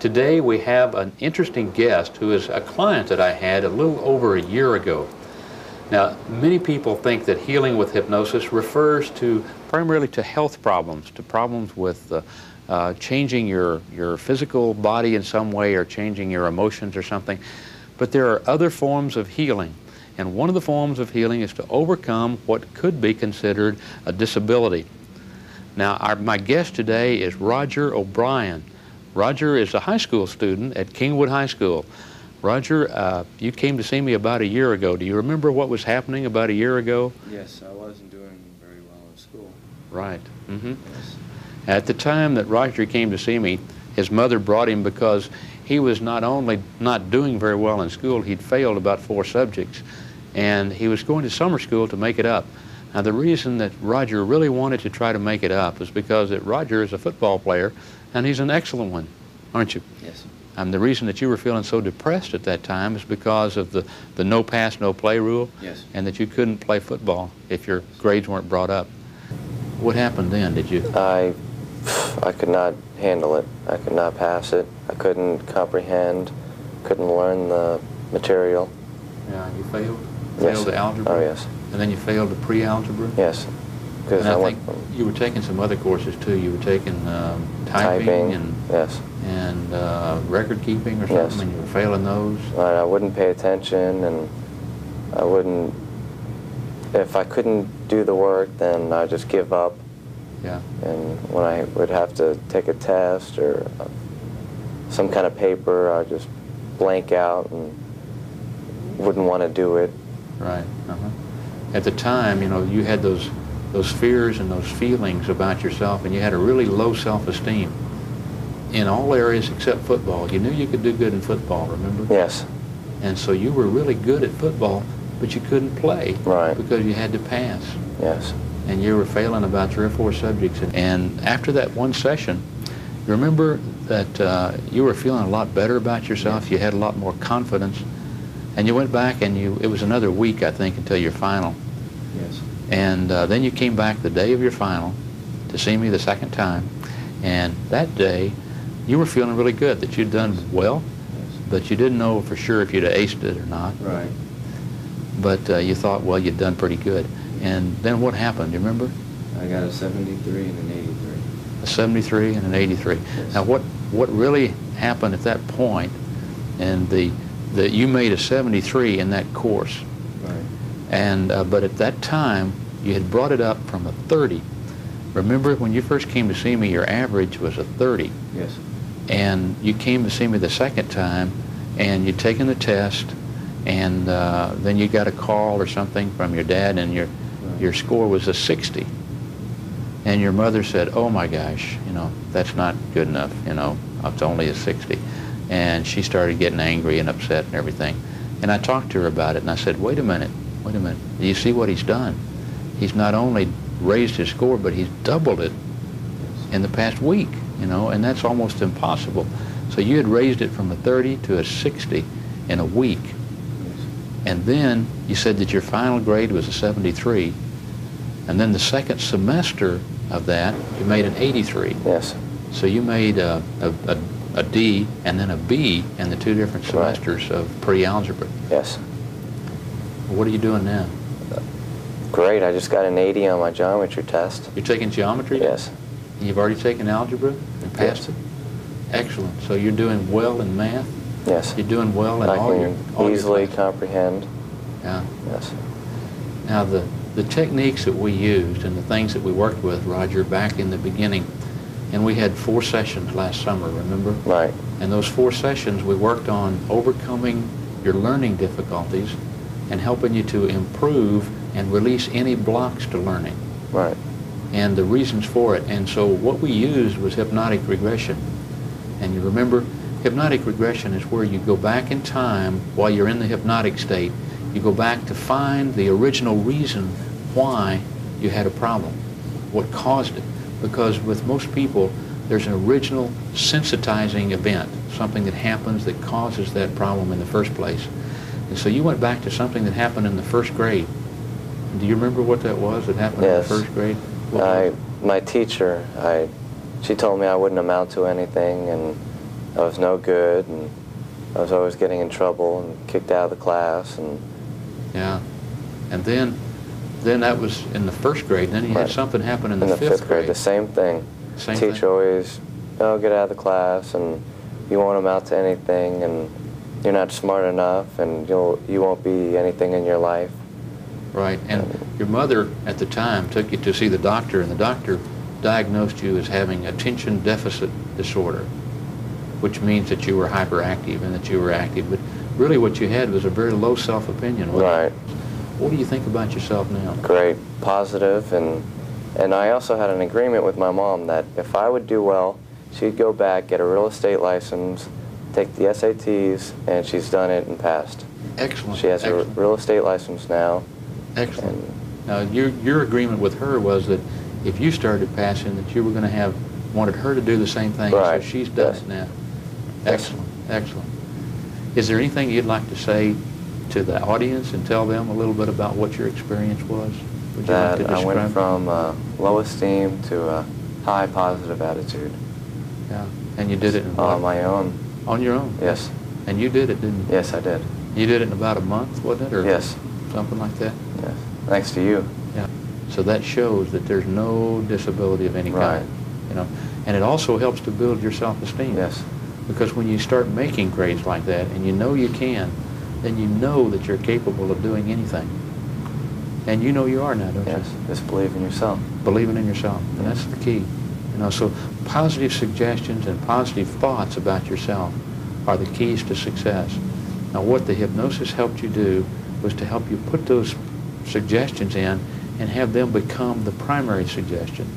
Today we have an interesting guest who is a client that I had a little over a year ago. Now, many people think that healing with hypnosis refers to primarily to health problems, to problems with changing your physical body in some way or changing your emotions or something. But there are other forms of healing. And one of the forms of healing is to overcome what could be considered a disability. Now, my guest today is Roger O'Brien. Roger is a high school student at Kingwood High School. Roger, you came to see me about a year ago. Do you remember what was happening about a year ago? Yes, I wasn't doing very well in school. Right. Yes. At the time that Roger came to see me, his mother brought him because he was not only not doing very well in school, he'd failed about 4 subjects, and he was going to summer school to make it up. Now, the reason that Roger really wanted to try to make it up is because that Roger is a football player, and he's an excellent one, aren't you? Yes. The reason that you were feeling so depressed at that time is because of the no pass, no play rule. Yes. And that you couldn't play football if your grades weren't brought up. What happened then? Did you? I could not handle it. I could not pass it. I couldn't comprehend, couldn't learn the material. Yeah, you failed? Yes. Failed the algebra? Oh, yes. And then you failed the pre-algebra? Yes. And I think you were taking some other courses too. You were taking typing and yes, and record keeping or something, yes. and you were failing those. I wouldn't pay attention, and I wouldn't. If I couldn't do the work, then I'd just give up. Yeah. And when I would have to take a test or some kind of paper, I'd just blank out and wouldn't want to do it. Right. At the time, you know, you had those fears and those feelings about yourself, and you had a really low self-esteem in all areas except football. You knew you could do good in football, remember? Yes. And so you were really good at football, but you couldn't play. Right. Because you had to pass. Yes. And you were failing about 3 or 4 subjects. And after that one session, you remember that you were feeling a lot better about yourself. Yes. You had a lot more confidence. And you went back and it was another week, I think, until your final. Yes. And then you came back the day of your final to see me the second time. And that day, you were feeling really good, that you'd done well, Yes. but you didn't know for sure if you'd have aced it or not. Right. But you thought, well, you'd done pretty good. And then what happened, do you remember? I got a 73 and an 83. A 73 and an 83. Yes. Now, what really happened at that point, and that you made a 73 in that course. Right. And but at that time, you had brought it up from a 30. Remember when you first came to see me, your average was a 30. Yes. And you came to see me the second time, and you'd taken the test, and then you got a call or something from your dad, and your score was a 60. And your mother said, oh my gosh, you know, that's not good enough, you know, it's only a 60. And she started getting angry and upset and everything. And I talked to her about it, and I said, wait a minute. Do you see what he's done? He's not only raised his score, but he's doubled it in the past week, you know, and that's almost impossible. So you had raised it from a 30 to a 60 in a week. And then you said that your final grade was a 73. And then the second semester of that, you made an 83. Yes. So you made a D and then a B in the 2 different semesters Right. of pre-algebra. Yes. What are you doing now? Great. I just got an 80 on my geometry test. You're taking geometry? Yes. And you've already taken algebra and passed Yes. it? Excellent. So you're doing well in math? Yes. You're doing well in I all can your easily classes? comprehend. Yeah. Yes. Now the techniques that we used and the things that we worked with, Roger, back in the beginning, and we had 4 sessions last summer, remember? Right. And those 4 sessions we worked on overcoming your learning difficulties and helping you to improve and release any blocks to learning. Right. And the reasons for it. And so what we used was hypnotic regression. And you remember, hypnotic regression is where you go back in time while you're in the hypnotic state. You go back to find the original reason why you had a problem, what caused it. Because with most people, there's an original sensitizing event, something that happens that causes that problem in the first place. And so you went back to something that happened in the 1st grade. Do you remember what that was that happened Yes. in the 1st grade? My teacher, she told me I wouldn't amount to anything, and I was no good, and I was always getting in trouble and kicked out of the class. And yeah, and then that was in the first grade, and then you had something happen in the fifth grade. The same thing. Same Teacher thing? always, oh, get out of the class, and you won't amount to anything, and you're not smart enough, and you won't be anything in your life. Right, and your mother at the time took you to see the doctor, and the doctor diagnosed you as having attention deficit disorder, which means that you were hyperactive and that you were active, but really what you had was a very low self-opinion. Right. What do you think about yourself now? Great, positive, and I also had an agreement with my mom that if I would do well, she'd go back, get a real estate license, take the SATs, and she's done it and passed. Excellent. She has a real estate license now. Excellent. Now, your agreement with her was that if you started passing, that you were going to wanted her to do the same thing. Right. So she's done it now. Excellent. Excellent. Is there anything you'd like to say to the audience and tell them a little bit about what your experience was? Would you like to describe? I went from low esteem to a high positive attitude. Yeah. And you did it in on my own. On your own? Yes. And you did it, didn't you? Yes, I did. You did it in about a month, wasn't it? Or yes. Something like that? Yes. Thanks to you. Yeah. So that shows that there's no disability of any kind. You know, and it also helps to build your self-esteem. Yes. Because when you start making grades like that, and you know you can, then you know that you're capable of doing anything. And you know you are now, don't you? Yes. Just believe in yourself. Believing in yourself. And that's the key. You know, so positive suggestions and positive thoughts about yourself are the keys to success. Now, what the hypnosis helped you do was to help you put those suggestions in and have them become the primary suggestion.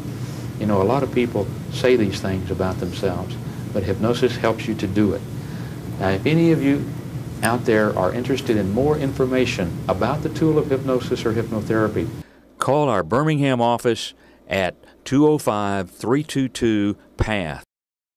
You know, a lot of people say these things about themselves, but hypnosis helps you to do it. Now, if any of you out there are interested in more information about the tool of hypnosis or hypnotherapy, call our Birmingham office at 205-322-PATH.